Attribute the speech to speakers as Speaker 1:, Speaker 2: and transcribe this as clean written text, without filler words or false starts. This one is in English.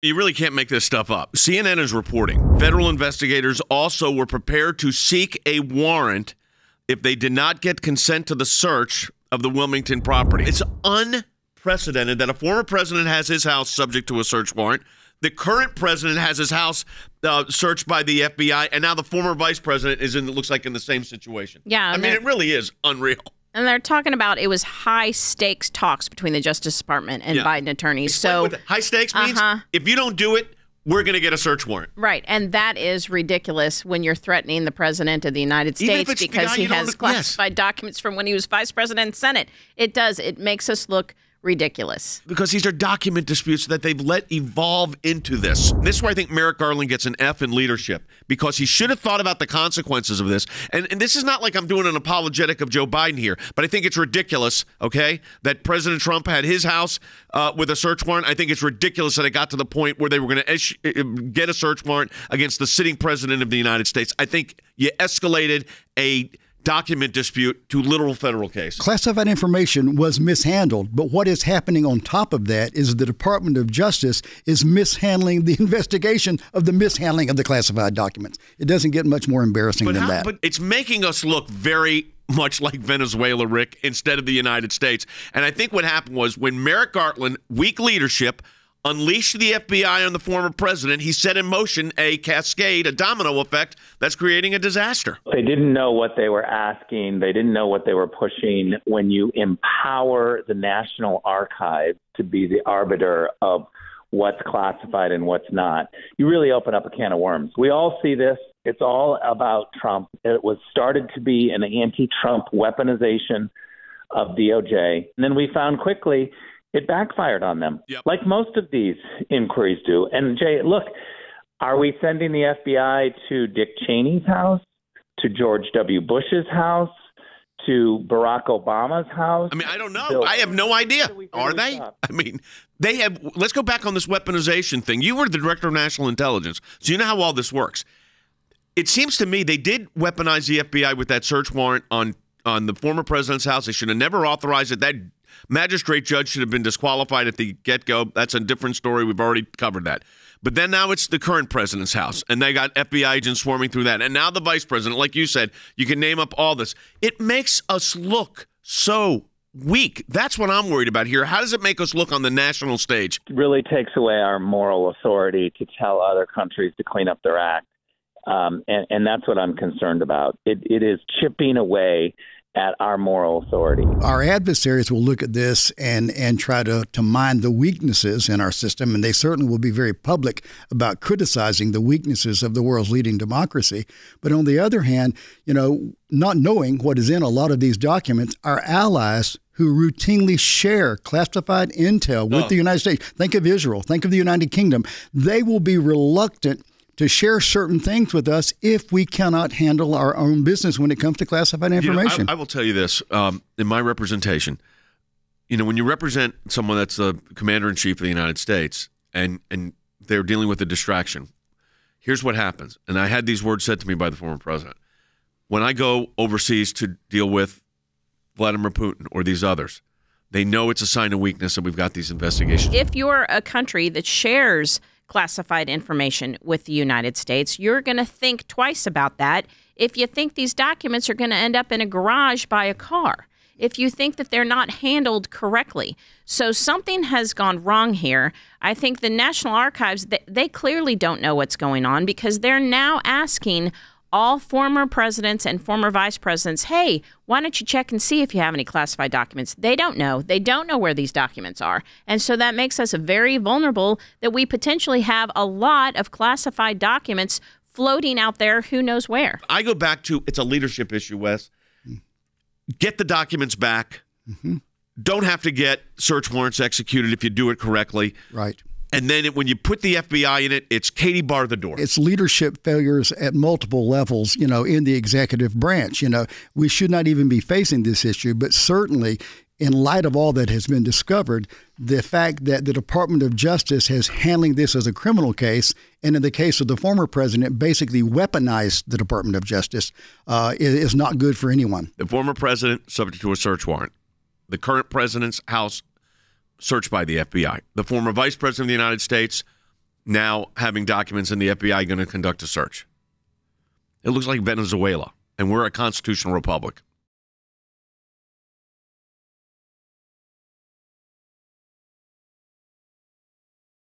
Speaker 1: You really can't make this stuff up. CNN is reporting federal investigators also were prepared to seek a warrant if they did not get consent to the search of the Wilmington property. It's unprecedented that a former president has his house subject to a search warrant. The current president has his house searched by the FBI, and now the former vice president is in, it looks like, in the same situation.
Speaker 2: Yeah.
Speaker 1: I mean, it really is unreal.
Speaker 2: And they're talking about it was high-stakes talks between the Justice Department and Biden attorneys.
Speaker 1: Explain what high stakes means? If you don't do it, we're going to get a search warrant.
Speaker 2: Right, and that is ridiculous when you're threatening the president of the United States because he has classified documents from when he was vice president and Senate. It does. It makes us look ridiculous.
Speaker 1: Because these are document disputes that they've let evolve into this. This is where I think Merrick Garland gets an F in leadership, because he should have thought about the consequences of this. And this is not like I'm doing an apologetic of Joe Biden here, but I think it's ridiculous, okay, that President Trump had his house with a search warrant. I think it's ridiculous that it got to the point where they were going to get a search warrant against the sitting president of the United States. I think you escalated a document dispute to literal federal case.
Speaker 3: Classified information was mishandled, but what is happening on top of that is the Department of Justice is mishandling the investigation of the mishandling of the classified documents. It doesn't get much more embarrassing than that.
Speaker 1: But it's making us look very much like Venezuela, Rick, instead of the United States. And I think what happened was when Merrick Garland, weak leadership, unleashed the FBI on the former president, he set in motion a cascade, a domino effect that's creating a disaster.
Speaker 4: They didn't know what they were asking. They didn't know what they were pushing. When you empower the National Archives to be the arbiter of what's classified and what's not, you really open up a can of worms. We all see this. It's all about Trump. It was started to be an anti-Trump weaponization of DOJ. And then we found quickly it backfired on them, like most of these inquiries do. And, Jay, look, are we sending the FBI to Dick Cheney's house, to George W. Bush's house, to Barack Obama's house?
Speaker 1: I mean, I don't know. I have no idea. Are they? I mean, they have. Let's go back on this weaponization thing. You were the director of national intelligence, so you know how all this works. It seems to me they did weaponize the FBI with that search warrant on the former president's house. They should have never authorized it. That magistrate judge should have been disqualified at the get-go. That's a different story. We've already covered that. But then now it's the current president's house, and they got FBI agents swarming through that. And now the vice president, like you said, you can name up all this. It makes us look so weak. That's what I'm worried about here. How does it make us look on the national stage?
Speaker 4: It really takes away our moral authority to tell other countries to clean up their act. And that's what I'm concerned about. It is chipping away at our moral authority.
Speaker 3: Our adversaries will look at this and try to mine the weaknesses in our system, and they certainly will be very public about criticizing the weaknesses of the world's leading democracy. But on the other hand, not knowing what is in a lot of these documents, our allies who routinely share classified intel with the United States, think of Israel, think of the United Kingdom, they will be reluctant to share certain things with us if we cannot handle our own business when it comes to classified information.
Speaker 1: I will tell you this, in my representation, when you represent someone that's the commander-in-chief of the United States and they're dealing with a distraction, here's what happens. And I had these words said to me by the former president. When I go overseas to deal with Vladimir Putin or these others, they know it's a sign of weakness that we've got these investigations.
Speaker 2: If you're a country that shares classified information with the United States, you're going to think twice about that if you think these documents are going to end up in a garage by a car, if you think that they're not handled correctly. So something has gone wrong here. I think the National Archives, they clearly don't know what's going on because they're now asking all former presidents and former vice presidents, hey, why don't you check and see if you have any classified documents? They don't know. They don't know where these documents are. And so that makes us very vulnerable that we potentially have a lot of classified documents floating out there who knows where.
Speaker 1: I go back to, it's a leadership issue, Wes. Get the documents back. Mm-hmm. Don't have to get search warrants executed if you do it correctly.
Speaker 3: Right.
Speaker 1: And then when you put the FBI in it, it's Katie bar the door.
Speaker 3: It's leadership failures at multiple levels, in the executive branch. We should not even be facing this issue, but certainly in light of all that has been discovered, the fact that the Department of Justice has handling this as a criminal case, and in the case of the former president, basically weaponized the Department of Justice, is not good for anyone.
Speaker 1: The former president, subject to a search warrant. The current president's house, searched by the FBI. The former vice president of the United States, now having documents and the FBI going to conduct a search? It looks like Venezuela, and we're a constitutional republic.